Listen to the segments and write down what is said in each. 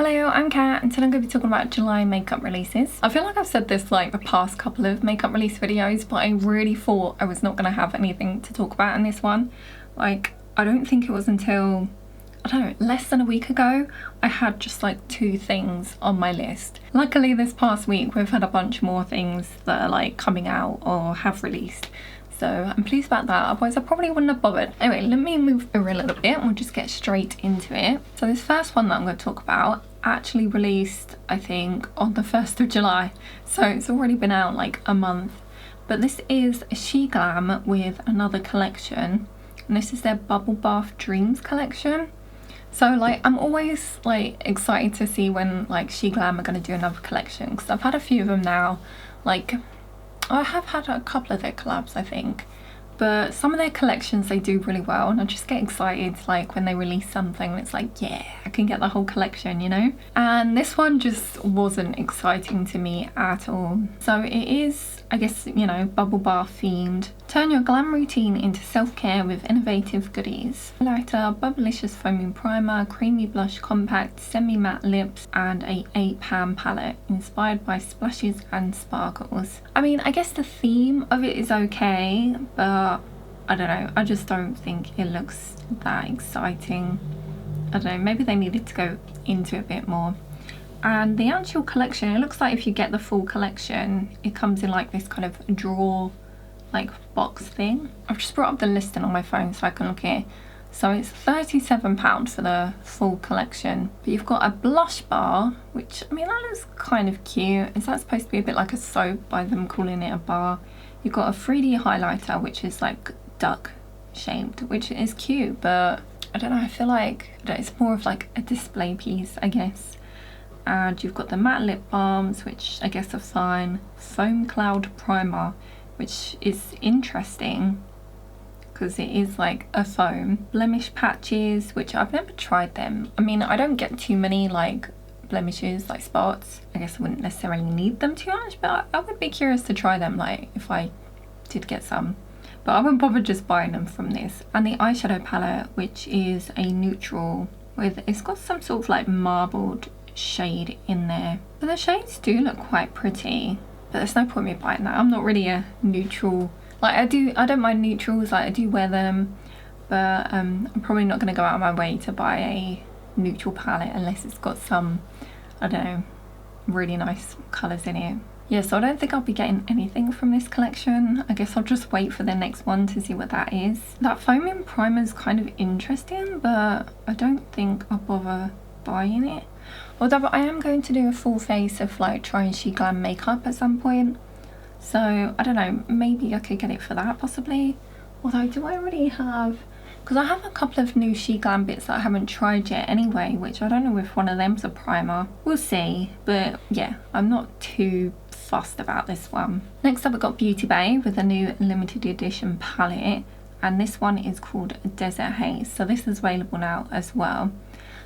Hello, I'm Kat and today I'm going to be talking about July makeup releases. I feel like I've said this like the past couple of makeup release videos, but I really thought I was not going to have anything to talk about in this one. Like, I don't think it was until, I don't know, less than a week ago, I had just like 2 things on my list. Luckily this past week we've had a bunch more things that are like coming out or have released. So I'm pleased about that, otherwise I probably wouldn't have bothered. Anyway, let me move over a little bit and we'll just get straight into it. So this first one that I'm going to talk about actually released, I think, on the 1st of July. So it's already been out like a month. But this is SheGlam with another collection. And this is their Bubble Bath Dreams collection. So like I'm always like excited to see when like SheGlam are going to do another collection, because I've had a few of them now. Like I have had a couple of their collabs, I think, but some of their collections they do really well, and I just get excited like when they release something and it's like, yeah, I can get the whole collection, you know? And this one just wasn't exciting to me at all. So it is, I guess, you know, bubble bath themed. Turn your glam routine into self-care with innovative goodies. Highlighter, bubblicious foaming primer, creamy blush compact, semi-matte lips, and a 8-pan palette inspired by splashes and sparkles. I mean, I guess the theme of it is okay, but I don't know, I just don't think it looks that exciting. I don't know, maybe they needed to go into it a bit more. And the actual collection, it looks like if you get the full collection, it comes in like this kind of drawer like box thing. I've just brought up the listing on my phone so I can look here. So it's £37 for the full collection. But you've got a blush bar, which, I mean, that looks kind of cute. Is that supposed to be a bit like a soap by them calling it a bar? You've got a 3D highlighter, which is like duck shaped, which is cute, but I don't know, I feel like it's more of like a display piece, I guess. And you've got the matte lip balms, which I guess are fine. Foam cloud primer, which is interesting because it is like a foam. Blemish patches, which I've never tried them. I mean, I don't get too many like blemishes, like spots. I guess I wouldn't necessarily need them too much, but I would be curious to try them, like if I did get some. But I wouldn't bother just buying them from this. And the eyeshadow palette, which is a neutral with, it's got some sort of like marbled shade in there. But the shades do look quite pretty, but there's no point in me buying that. I'm not really a neutral, like I don't mind neutrals, like I do wear them, but I'm probably not going to go out of my way to buy a neutral palette unless it's got some, I don't know, really nice colours in it. Yeah, so I don't think I'll be getting anything from this collection. I guess I'll just wait for the next one to see what that is. That foaming primer is kind of interesting, but I don't think I'll bother buying it. Although I am going to do a full face of like trying SheGlam makeup at some point. So I don't know, maybe I could get it for that possibly. Although do I already have, because I have a couple of new SheGlam bits that I haven't tried yet anyway, which I don't know if one of them's a primer. We'll see, but yeah, I'm not too fussed about this one. Next up we've got Beauty Bay with a new limited edition palette, and this one is called Desert Haze. So this is available now as well.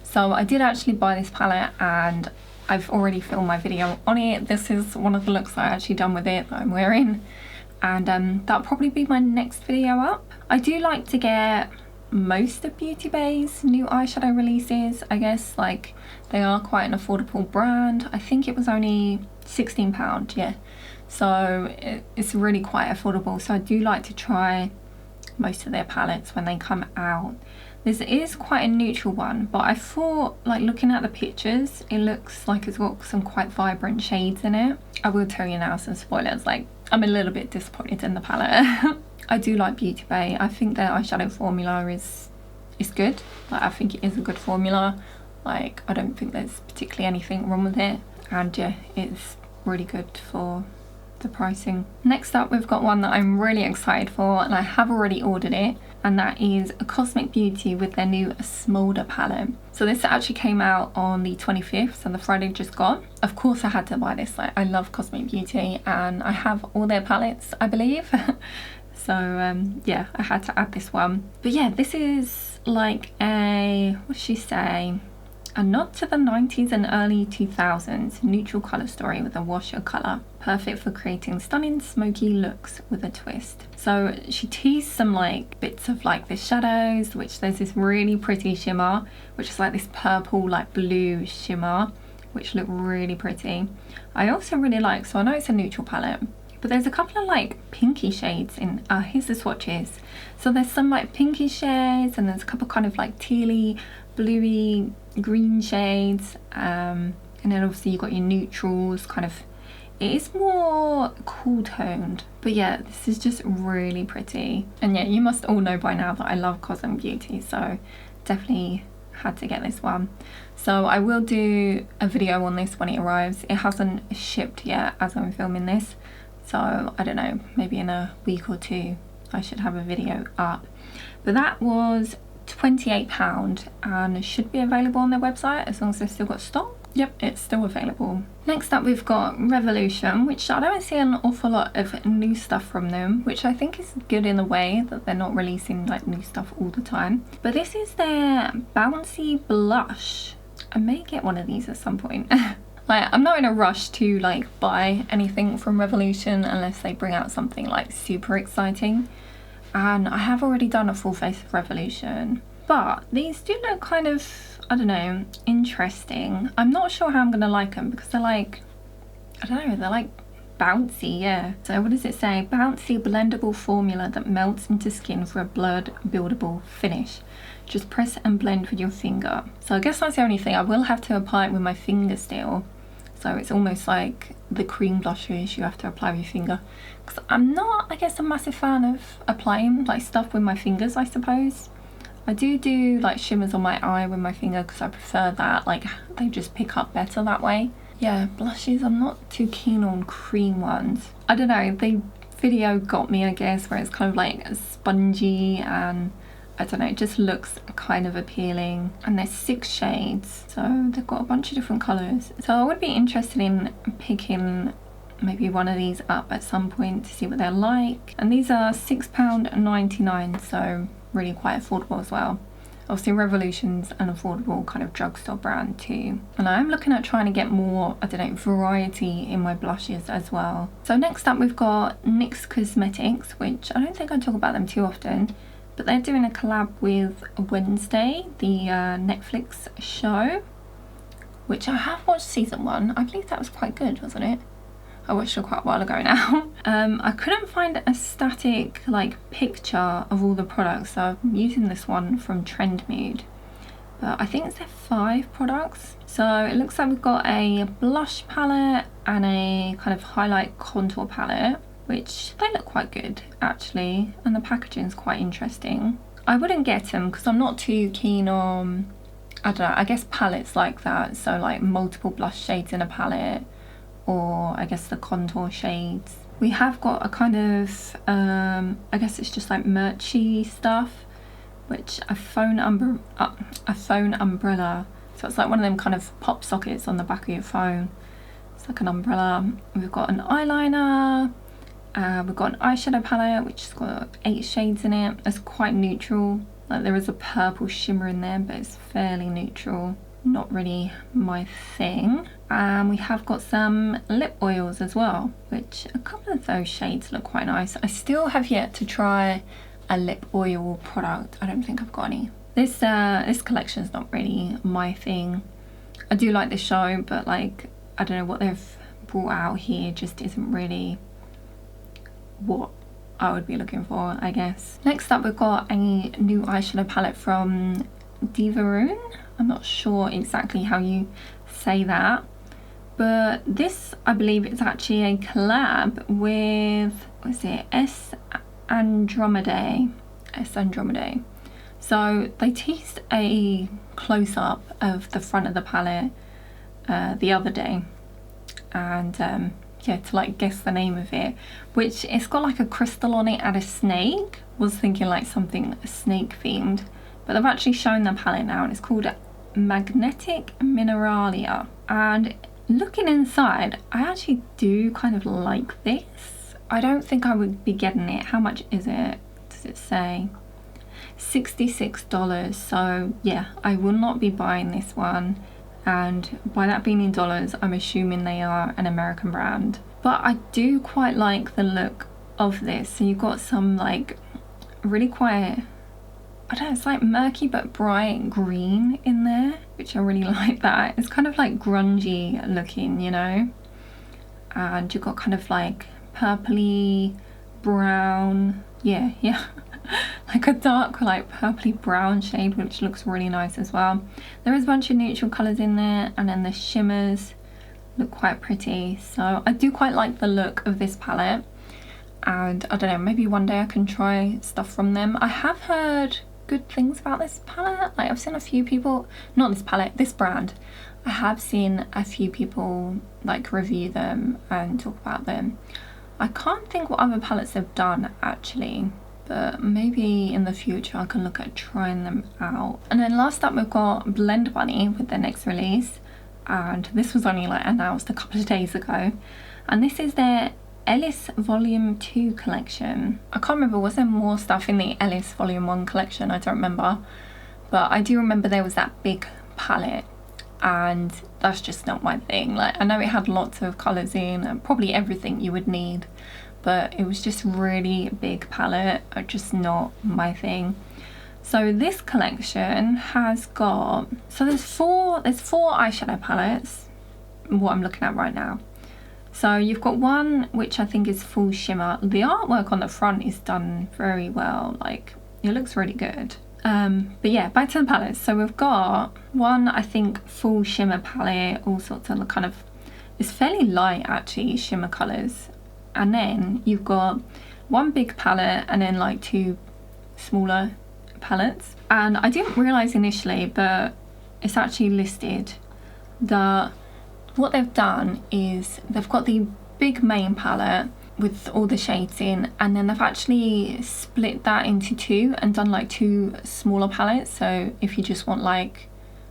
So I did actually buy this palette and I've already filmed my video on it. This is one of the looks that I actually done with it that I'm wearing, and that'll probably be my next video up. I do like to get most of Beauty Bay's new eyeshadow releases. I guess like they are quite an affordable brand. I think it was only £16, yeah, so it's really quite affordable. So I do like to try most of their palettes when they come out. This is quite a neutral one, but I thought, like looking at the pictures, it looks like it's got some quite vibrant shades in it. I will tell you now some spoilers, like I'm a little bit disappointed in the palette. I do like Beauty Bay. I think their eyeshadow formula is good. Like I think it is a good formula. Like I don't think there's particularly anything wrong with it, and yeah, it's really good for the pricing. Next up we've got one that I'm really excited for, and I have already ordered it, and that is a Cosmic Beauty with their new Smoulder palette. So this actually came out on the 25th, so the Friday just gone. Of course I had to buy this, like I love Cosmic Beauty and I have all their palettes, I believe. So yeah, I had to add this one. But yeah, this is like a, what should she say, A nod to the 90s and early 2000s neutral colour story with a wash of colour. Perfect for creating stunning smoky looks with a twist. So she teased some like bits of like the shadows, which there's this really pretty shimmer, which is like this purple like blue shimmer, which look really pretty. I also really like, so I know it's a neutral palette, but there's a couple of like pinky shades in, here's the swatches. So there's some like pinky shades and there's a couple kind of like tealy, bluey, green shades. And then obviously you've got your neutrals, kind of, it is more cool toned. But yeah, this is just really pretty. And yeah, you must all know by now that I love Cosm Beauty, so definitely had to get this one. So I will do a video on this when it arrives. It hasn't shipped yet as I'm filming this, so I don't know, maybe in a week or two I should have a video up. But that was £28 and should be available on their website as long as they've still got stock. Yep, it's still available. Next up we've got Revolution, which I don't see an awful lot of new stuff from them, which I think is good in a way that they're not releasing like new stuff all the time. But this is their Bouncy blush. I may get one of these at some point. Like, I'm not in a rush to like buy anything from Revolution unless they bring out something like super exciting. And I have already done a full face of Revolution, but these do look kind of, I don't know, interesting. I'm not sure how I'm gonna like them because they're like, I don't know, they're like bouncy, yeah. So what does it say? Bouncy blendable formula that melts into skin for a blurred buildable finish. Just press and blend with your finger. So I guess that's the only thing. I will have to apply it with my finger still. So it's almost like the cream blushes you have to apply with your finger. Because I'm not, I guess, a massive fan of applying like stuff with my fingers, I suppose. I do like shimmers on my eye with my finger because I prefer that, like they just pick up better that way. Yeah, blushes, I'm not too keen on cream ones. I don't know, the video got me, I guess, where it's kind of like spongy and I don't know, it just looks kind of appealing. And there's 6 shades, so they've got a bunch of different colours. So I would be interested in picking maybe one of these up at some point to see what they're like. And these are £6.99, so really quite affordable as well. Obviously Revolution's an affordable kind of drugstore brand too. And I'm looking at trying to get more, I don't know, variety in my blushes as well. So next up we've got NYX Cosmetics, which I don't think I talk about them too often, but they're doing a collab with Wednesday, the Netflix show, which I have watched season 1. I believe that was quite good, wasn't it? I watched it quite a while ago now. I couldn't find a static like picture of all the products, so I'm using this one from Trend Mood. But I think it's their 5 products. So it looks like we've got a blush palette and a kind of highlight contour palette, which they look quite good actually, and the packaging is quite interesting. I wouldn't get them because I'm not too keen on, I don't know, I guess palettes like that, so like multiple blush shades in a palette, or I guess the contour shades. We have got a kind of, I guess it's just like merchy stuff, which a phone umbrella. So it's like one of them kind of pop sockets on the back of your phone. It's like an umbrella. We've got an eyeliner. We've got an eyeshadow palette, which has got 8 shades in it. It's quite neutral. Like there is a purple shimmer in there, but it's fairly neutral. Not really my thing. And we have got some lip oils as well, which a couple of those shades look quite nice. I still have yet to try a lip oil product. I don't think I've got any. This collection is not really my thing. I do like the show, but like I don't know, what they've brought out here just isn't really what I would be looking for, I guess. Next up we've got a new eyeshadow palette from Dieverune. I'm not sure exactly how you say that, but this I believe is actually a collab with, what is it, S Andromeda. So they teased a close-up of the front of the palette the other day, and yeah, to like guess the name of it, which it's got like a crystal on it and a snake. Was thinking like something snake themed, but they've actually shown the palette now and it's called Magnetic Mineralia. And looking inside, I actually do kind of like this. I don't think I would be getting it. How much is it? Does it say? $66. So yeah, I will not be buying this one, and by that being in dollars, I'm assuming they are an American brand. But I do quite like the look of this. So you've got some like really quite, I don't know, it's like murky but bright green in there, which I really like that. It's kind of like grungy looking, you know, and you've got kind of like purpley brown, yeah like a dark like purpley brown shade, which looks really nice as well. There is a bunch of neutral colors in there, and then the shimmers look quite pretty. So I do quite like the look of this palette, and I don't know, maybe one day I can try stuff from them. I have heard good things about this palette. Like I've seen a few people, not this palette, this brand, I have seen a few people like review them and talk about them. I can't think what other palettes they've done actually, but maybe in the future I can look at trying them out. And then last up we've got Blend Bunny with their next release, and this was only like announced a couple of days ago, and this is their Ellis Volume 2 collection. I can't remember, was there more stuff in the Ellis Volume 1 collection? I don't remember, but I do remember there was that big palette, and that's just not my thing. Like I know it had lots of colours in and probably everything you would need, but it was just really big palette, just not my thing. So this collection has got, so there's four eyeshadow palettes, what I'm looking at right now. So you've got one which I think is full shimmer. The artwork on the front is done very well, like it looks really good. But yeah, back to the palettes. So we've got one, I think, full shimmer palette, all sorts of kind of, it's fairly light actually, shimmer colours. And then you've got one big palette and then like two smaller palettes. And I didn't realise initially, but it's actually listed that what they've done is they've got the big main palette with all the shades in, and then they've actually split that into two and done like two smaller palettes. So if you just want like,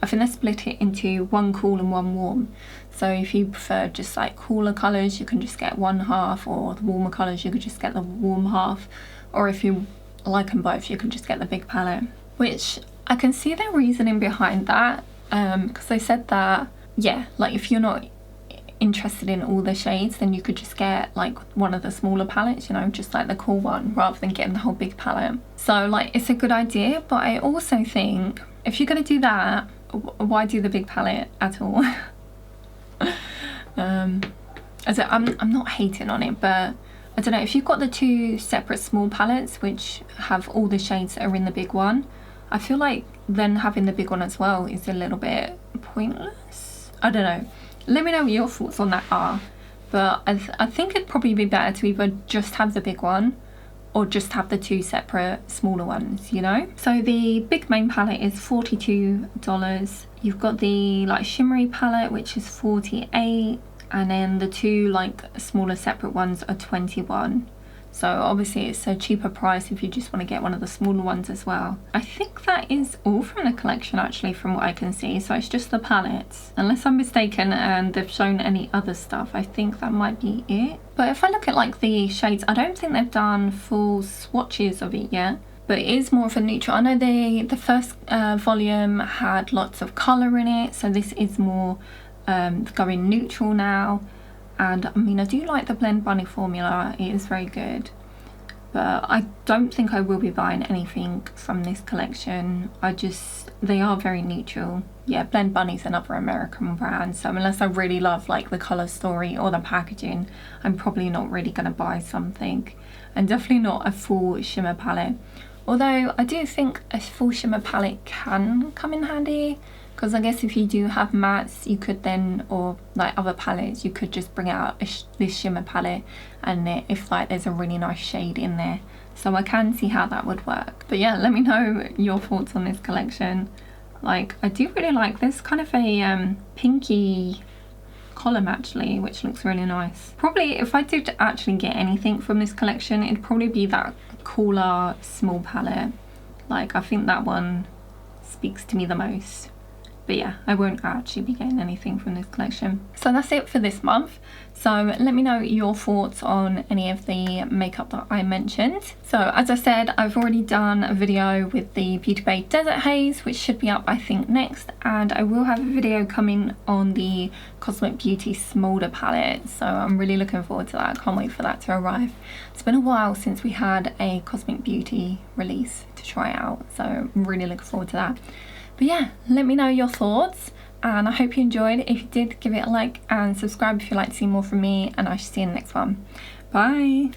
I think they split it into one cool and one warm. So if you prefer just like cooler colours, you can just get one half, or the warmer colours, you could just get the warm half. Or if you like them both, you can just get the big palette, which I can see their reasoning behind that, because they said that, yeah, like if you're not interested in all the shades, then you could just get like one of the smaller palettes, you know, just like the cool one, rather than getting the whole big palette. So like it's a good idea, but I also think if you're going to do that, why do the big palette at all? I'm not hating on it, but I don't know, if you've got the two separate small palettes which have all the shades that are in the big one, I feel like then having the big one as well is a little bit pointless. I don't know, let me know what your thoughts on that are, but I think it'd probably be better to either just have the big one or just have the two separate smaller ones, you know? So the big main palette is $42. You've got the like shimmery palette, which is $48, and then the two like smaller separate ones are $21. So obviously it's a cheaper price if you just want to get one of the smaller ones as well. I think that is all from the collection actually, from what I can see. So it's just the palettes, unless I'm mistaken and they've shown any other stuff. I think that might be it. But if I look at like the shades, I don't think they've done full swatches of it yet, but it is more of a neutral. I know the first volume had lots of colour in it, so this is more going neutral now. And I mean, I do like the Blend Bunny formula, it is very good, but I don't think I will be buying anything from this collection. They are very neutral. Yeah, Blend Bunny's another American brand, so unless I really love like the colour story or the packaging, I'm probably not really going to buy something, and definitely not a full shimmer palette. Although I do think a full shimmer palette can come in handy, because I guess if you do have mattes, you could then, or like other palettes, you could just bring out this shimmer palette, and if like there's a really nice shade in there. So I can see how that would work. But yeah, let me know your thoughts on this collection. Like, I do really like this kind of a pinky column actually, which looks really nice. Probably if I did actually get anything from this collection, it'd probably be that cooler small palette. Like, I think that one speaks to me the most. But yeah, I won't actually be getting anything from this collection. So that's it for this month. So let me know your thoughts on any of the makeup that I mentioned. So as I said, I've already done a video with the Beauty Bay Desert Haze, which should be up I think next, and I will have a video coming on the Cosmic Beauty Smoulder palette. So I'm really looking forward to that. I can't wait for that to arrive. It's been a while since we had a Cosmic Beauty release to try out, so I'm really looking forward to that. But yeah, let me know your thoughts, and I hope you enjoyed. If you did, give it a like and subscribe if you'd like to see more from me, and I shall see you in the next one. Bye!